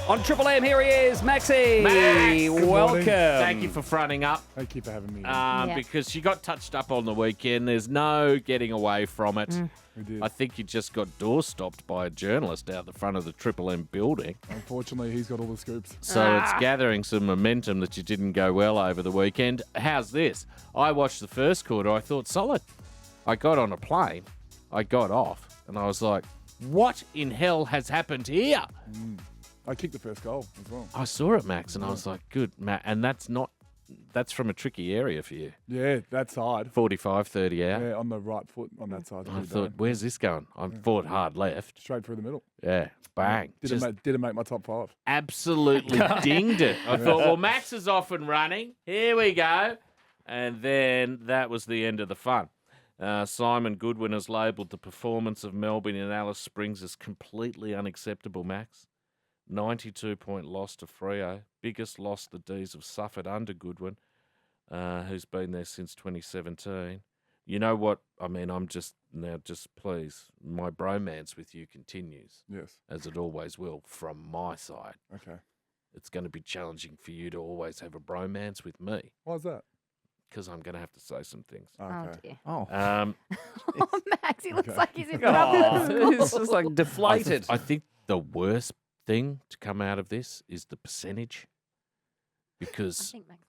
On Triple M, here he is, Maxie. Max, good welcome. Thank you for fronting up. Thank you for having me. Because you got touched up on the weekend. There's no getting away from it. We did. I think you just got door stopped by a journalist out the front of the Triple M building. Unfortunately, he's got all the scoops. So it's gathering some momentum that you didn't go well over the weekend. How's this? I watched the first quarter. I thought, solid. I got on a plane. I got off. And I was like, what in hell has happened here? I kicked the first goal as well. I saw it, Max, and I was like, good, Matt. And that's from a tricky area for you. Yeah, that side. 45, 30 out. Yeah, on the right foot on that side. I thought, where's this going? I thought hard left. Straight through the middle. Yeah, bang. Didn't make my top 5. Absolutely dinged it. I thought, well, Max is off and running. Here we go. And then that was the end of the fun. Simon Goodwin has labelled the performance of Melbourne in Alice Springs as completely unacceptable, Max. 92-point loss to Freo. Biggest loss the D's have suffered under Goodwin, who's been there since 2017. You know what? I mean, just please, my bromance with you continues. Yes. As it always will from my side. Okay. It's going to be challenging for you to always have a bromance with me. Why is that? Because I'm going to have to say some things. Okay. Oh, dear. Oh, Oh, Max, he looks like he's in trouble. it's just like deflated. I think the worst thing to come out of this is the percentage. I Because think Max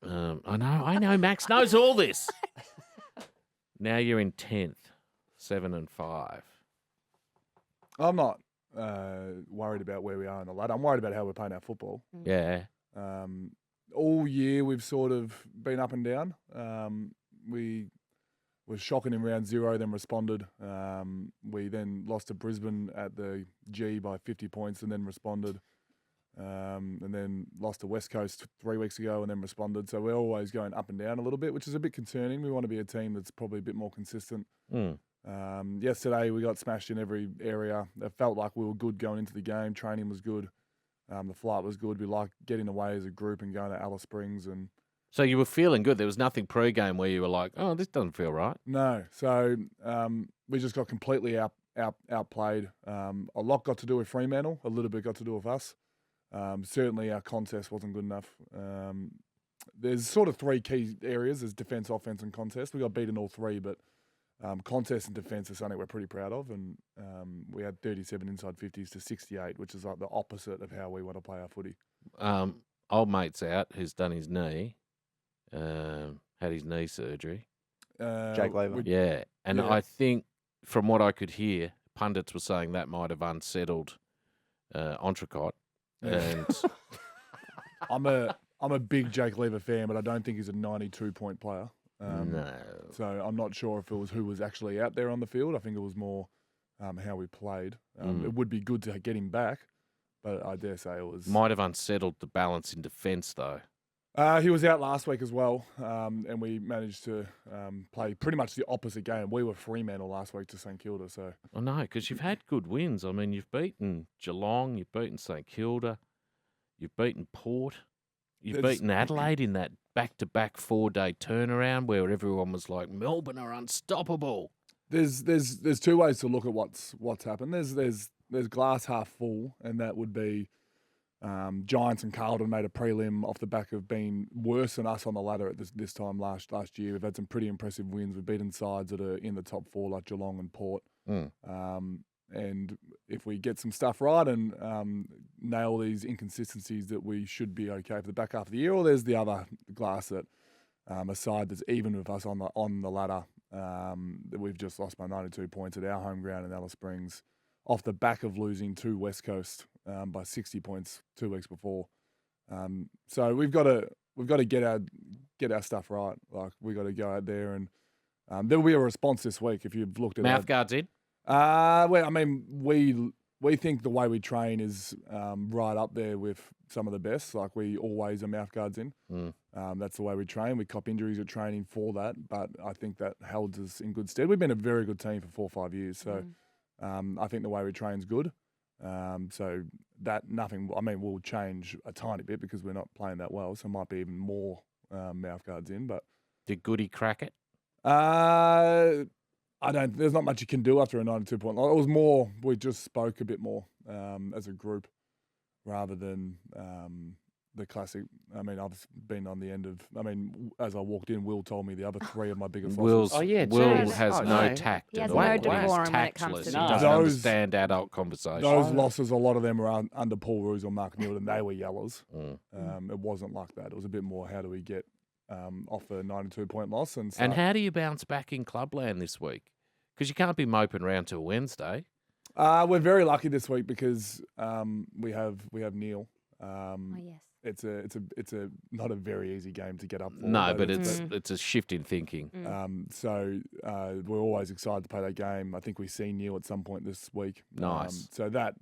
knows. I know, Max knows all this. Now you're in 10th, 7 and 5. I'm not worried about where we are in the ladder. I'm worried about how we're playing our football. Yeah. All year we've sort of been up and down. We were shocking in round 0, then responded. We then lost to Brisbane at the G by 50 points and then responded. And then lost to West Coast 3 weeks ago and then responded. So we're always going up and down a little bit, which is a bit concerning. We want to be a team that's probably a bit more consistent. Yesterday we got smashed in every area. It felt like we were good going into the game. Training was good. The flight was good. We liked getting away as a group and going to Alice Springs. And So you were feeling good. There was nothing pre-game where you were like, oh, this doesn't feel right. no, so we just got completely outplayed. A lot got to do with Fremantle. A little bit got to do with us. Certainly our contest wasn't good enough. There's sort of 3 key areas. There's defence, offence and contest. We got beaten all 3, but contest and defence is something we're pretty proud of. And we had 37 inside 50s to 68, which is like the opposite of how we want to play our footy. Old mate's out who's done his knee, had his knee surgery. Jake Laver. Yeah. And Yeah. I think from what I could hear, pundits were saying that might have unsettled Entrecôte. And I'm a big Jake Lever fan, but I don't think he's a 92-point player. no. So I'm not sure if it was who was actually out there on the field. I think it was more how we played. It would be good to get him back, but I dare say it was... Might have unsettled the balance in defence, though. He was out last week as well, and we managed to play pretty much the opposite game. We were Fremantle last week to St Kilda, so... I know, because you've had good wins. I mean, you've beaten Geelong, you've beaten St Kilda, you've beaten Port, you've There's- beaten Adelaide in that back-to-back 4-day turnaround where everyone was like, Melbourne are unstoppable. There's 2 ways to look at what's happened. There's glass half full, and that would be Giants and Carlton made a prelim off the back of being worse than us on the ladder at this time last year. We've had some pretty impressive wins. We've beaten sides that are in the top 4 like Geelong and Port. And if we get some stuff right and nail these inconsistencies, that we should be okay for the back half of the year. Or there's the other glass that a side that's even with us on the ladder, that we've just lost by 92 points at our home ground in Alice Springs off the back of losing to West Coast by 60 points 2 weeks before. So we've got to get our stuff right. Like we got to go out there and there will be a response this week if you've looked at Mouth guards in? Well, I mean, we think the way we train is right up there with some of the best. Like we always are mouth guards in. That's the way we train. We cop injuries at training for that, but I think that held us in good stead. We've been a very good team for 4 or 5 years, so I think the way we train is good. So that nothing. I mean, will change a tiny bit because we're not playing that well, so it might be even more mouth guards in. But Did Goody crack it? I don't. There's not much you can do after a 92-point line. It was more. We just spoke a bit more as a group. rather than the classic. I mean, I've been on the end of. I mean, as I walked in, Will told me the other three of my bigger Will fossils. has no tact He at has all. no He's decorum when it comes tactless. to He No. doesn't Those- understand adult conversation. Those losses, a lot of them were under Paul Roos or Mark Newton. They were yellers. Mm. It wasn't like that. It was a bit more, how do we get off a 92-point loss? And How do you bounce back in clubland this week? Because you can't be moping around till Wednesday. we're very lucky this week because we have Neil. Oh, yes. It's a not a very easy game to get up for. No, but it's a shift in thinking. So we're always excited to play that game. I think we see Neil at some point this week. Nice. So that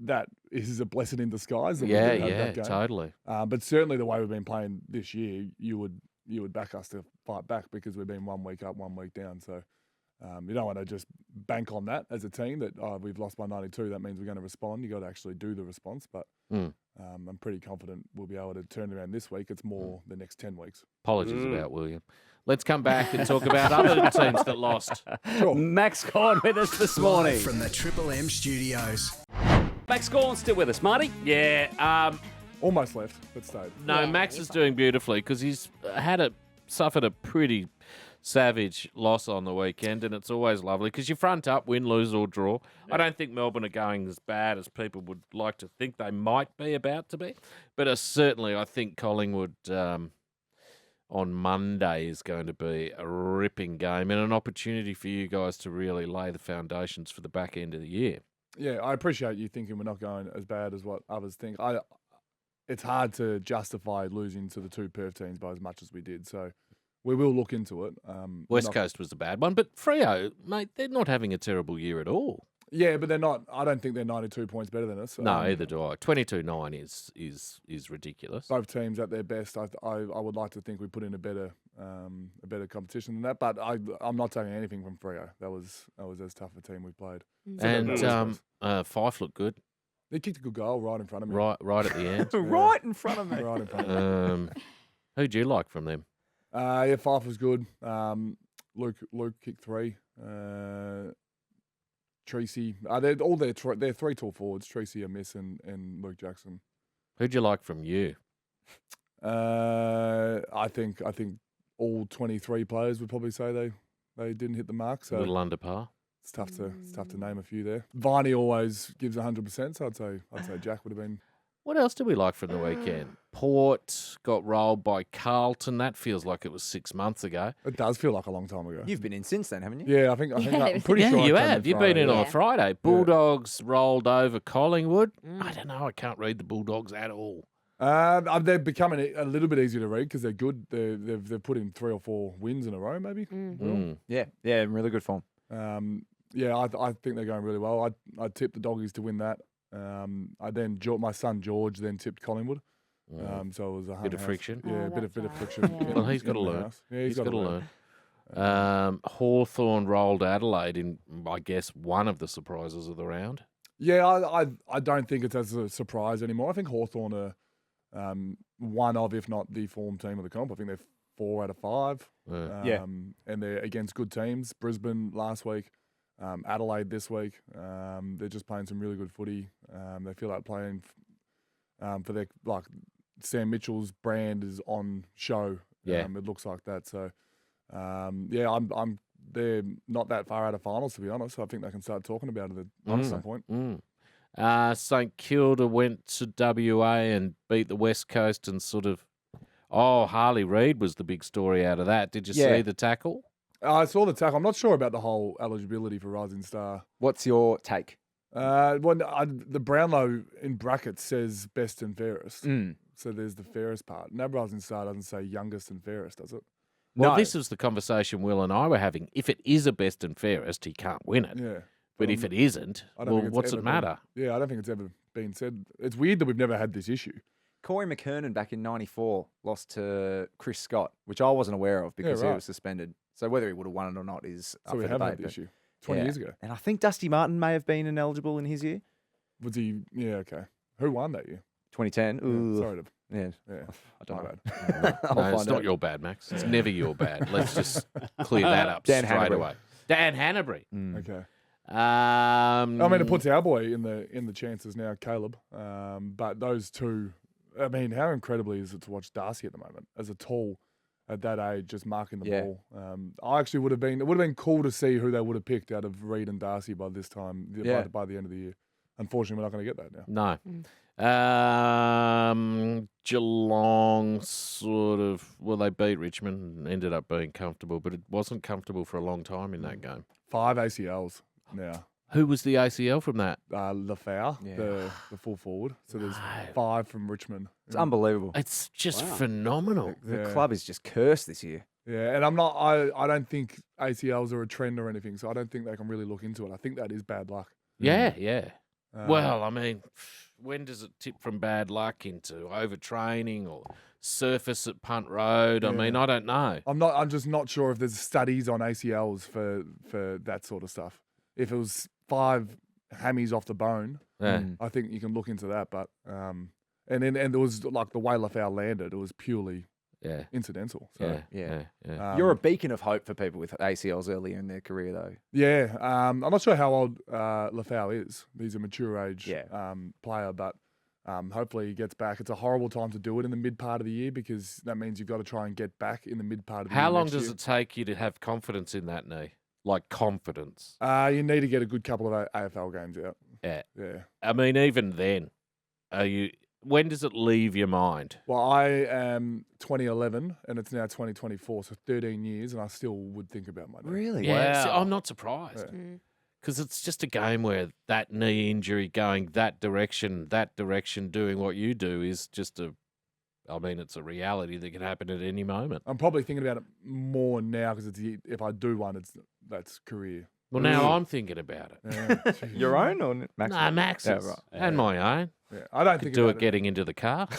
is a blessing in disguise. That we do have that game. Totally. But certainly the way we've been playing this year, you would back us to fight back because we've been 1 week up, 1 week down. So you don't want to just bank on that as a team that we've lost by 92. That means we're going to respond. You got to actually do the response. But I'm pretty confident we'll be able to turn it around this week. It's more the next 10 weeks. Apologies about William. Let's come back and talk about other teams that lost. Sure. Max Gawn with us this morning. From the Triple M studios. Max Gawn still with us, Marty. Yeah. Almost left, but stayed. No, Yeah, Max he's is doing beautifully because he's suffered a pretty savage loss on the weekend, and it's always lovely because you front up, win, lose or draw. I don't think Melbourne are going as bad as people would like to think they might be about to be, but certainly I think Collingwood on Monday is going to be a ripping game and an opportunity for you guys to really lay the foundations for the back end of the year. Yeah, I appreciate you thinking we're not going as bad as what others think. It's hard to justify losing to the two Perth teams by as much as we did, so we will look into it. West Coast was a bad one, but Freo, mate, they're not having a terrible year at all. Yeah, but they're not. I don't think they're 92 points better than us. No, either do I. 22-9 is ridiculous. Both teams at their best. I would like to think we put in a better competition than that. But I'm not taking anything from Freo. That was as tough a team we played. And Fife looked good. They kicked a good goal right in front of me. Right at the end. Right in front of me. Right in front of me. Who'd you like from them? Yeah, Fife was good. Luke kicked 3. Tracy, they're 3 tall forwards. Tracy, a miss, and Luke Jackson. Who'd you like from you? I think all 23 players would probably say they didn't hit the mark. A So little under par. it's tough to name a few there. Viney always gives 100%. So I'd say Jack would have been. What else did we like from the weekend? Port got rolled by Carlton. That feels like it was 6 months ago. It does feel like a long time ago. You've been in since then, haven't you? Yeah, I think I'm pretty Yeah, sure. you I came have. You've been Friday, in yeah. on Yeah. Friday. Bulldogs rolled over Collingwood. I don't know. I can't read the Bulldogs at all. They're becoming a little bit easier to read because they're good. They've put in 3 or 4 wins in a row, maybe. Mm. Yeah, in really good form. Yeah, I think they're going really well. I tipped the Doggies to win that. My son George then tipped Collingwood. So it was a Bit of house. friction. Yeah, Oh, bit of that's friction. right. Yeah. Well, he's in got to the learn. house. Yeah, He's got to learn. learn. Hawthorn rolled Adelaide in, I guess, one of the surprises of the round. Yeah, I don't think it's as a surprise anymore. I think Hawthorn are one of, if not the form team of the comp. I think they're 4 out of 5. Yeah. And they're against good teams. Brisbane last week, Adelaide this week. They're just playing some really good footy. They feel like playing for their Sam Mitchell's brand is on show. Yeah. It looks like that. So they're not that far out of finals, to be honest. I think they can start talking about it at some point. St Kilda went to WA and beat the West Coast and sort of. Harley Reid was the big story out of that. Did you see the tackle? I saw the tackle. I'm not sure about the whole eligibility for Rising Star. What's your take? The Brownlow in brackets says best and fairest. So there's the fairest part. And that Rising Star doesn't say youngest and fairest, does it? Well, No. this is the conversation Will and I were having. If it is a best and fairest, he can't win it. Yeah. But if it isn't, I don't well, think it's what's ever it matter? Yeah, I don't think it's ever been said. It's weird that we've never had this issue. Corey McKernan back in '94 lost to Chris Scott, which I wasn't aware of because he right. was suspended. So whether he would have won it or not is So up we for have debate. had the but- issue 20 yeah. years ago. And I think Dusty Martin may have been ineligible in his year, Was he? Yeah, okay. Who won that year? 2010. Yeah, Ooh. sorry to. Yeah, Yeah. I don't My know. bad. I'll No, find it's not out. your bad, Max. It's never your bad. Let's just clear that up Dan straight Hanbury. away. Dan Hanbury. Mm. Okay. I mean, it puts our boy in the chances now, Caleb. But those two, I mean, how incredibly is it to watch Darcy at the moment as a tall at that age, just marking the ball? I actually would have been cool to see who they would have picked out of Reid and Darcy by this time, by the end of the year. Unfortunately, we're not going to get that now. No. Geelong sort of, they beat Richmond and ended up being comfortable, but it wasn't comfortable for a long time in that game. 5 ACLs now. Who was the ACL from that? Lafau, the full forward. So there's 5 from Richmond. It's unbelievable. It's just phenomenal. The club is just cursed this year. Yeah, and I don't think ACLs are a trend or anything, so I don't think they can really look into it. I think that is bad luck. Yeah. Well, I mean, when does it tip from bad luck into overtraining or surface at Punt Road? I mean, I don't know. I'm just not sure if there's studies on ACLs for that sort of stuff. If it was 5 hammies off the bone, I think you can look into that. But and there was like the way Lafau landed, it was purely incidental. So. You're a beacon of hope for people with ACLs earlier in their career, though. Yeah, I'm not sure how old Lafau is. He's a mature age player, but hopefully he gets back. It's a horrible time to do it in the mid part of the year because that means you've got to try and get back in the mid part of the year. How long does it take you to have confidence in that knee? Like confidence? You need to get a good couple of AFL games out. Yeah. I mean, even then, when does it leave your mind? Well, I am 2011 and it's now 2024, so 13 years, and I still would think about my knee. Really? Yeah, Wow. see, I'm not surprised. Because it's just a game where that knee injury going that direction, doing what you do is just it's a reality that can happen at any moment. I'm probably thinking about it more now because if I do one, that's career. Well, now I'm thinking about it. Yeah. Your own or Max's? No, Max's. Yeah, right. And my own. Yeah, I don't Could think do about it getting into the car.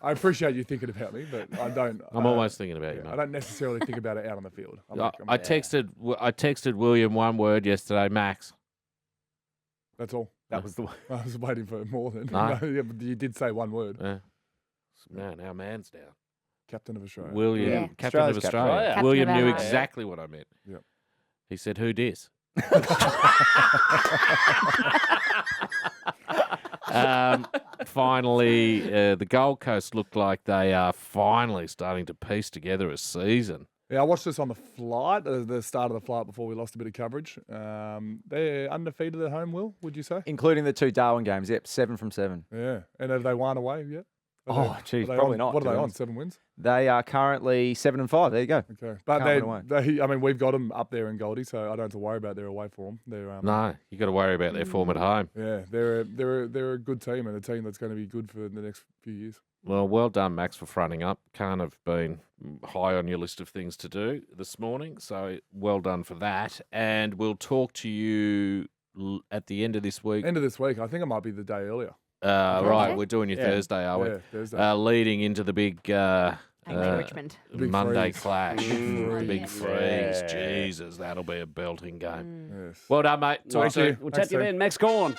I appreciate you thinking about me, but I don't. I'm always thinking about you, mate. I don't necessarily think about it out on the field. I texted William one word yesterday, Max. That's all. That was the one. I was waiting for more than. No. Yeah, but you did say one word. Man, our man's down. Captain of Australia. William, Captain of Australia's Australia. Captain William of knew Australia. exactly what I meant. Yep. He said, "Who dis?" Finally, the Gold Coast look like they are finally starting to piece together a season. Yeah, I watched this on the flight, the start of the flight before we lost a bit of coverage. They're undefeated at home, Will, would you say? Including the 2 Darwin games. Yep, 7 from 7. Yeah. And have they won away yet? Geez, probably not. What are they to be on? honest. 7 wins? They are currently 7 and 5. There you go. Okay. But Can't win away. we've got them up there in Goldie, so I don't have to worry about their away form. They're No, you got to worry about their form at home. Yeah, they're a good team and a team that's going to be good for the next few years. Well done, Max, for fronting up. Can't have been high on your list of things to do this morning, so well done for that. And we'll talk to you at the end of this week. End of this week. I think it might be the day earlier. Right, we're doing your Thursday, are we? Yeah, Thursday. Leading into the big Richmond. Big Monday freeze. clash. The big Yeah. freeze. Jesus, that'll be a belting game. Yes. Well done, mate. Talk Thank soon. you. We'll Thanks, chat to you Steve. then. Max Gawn.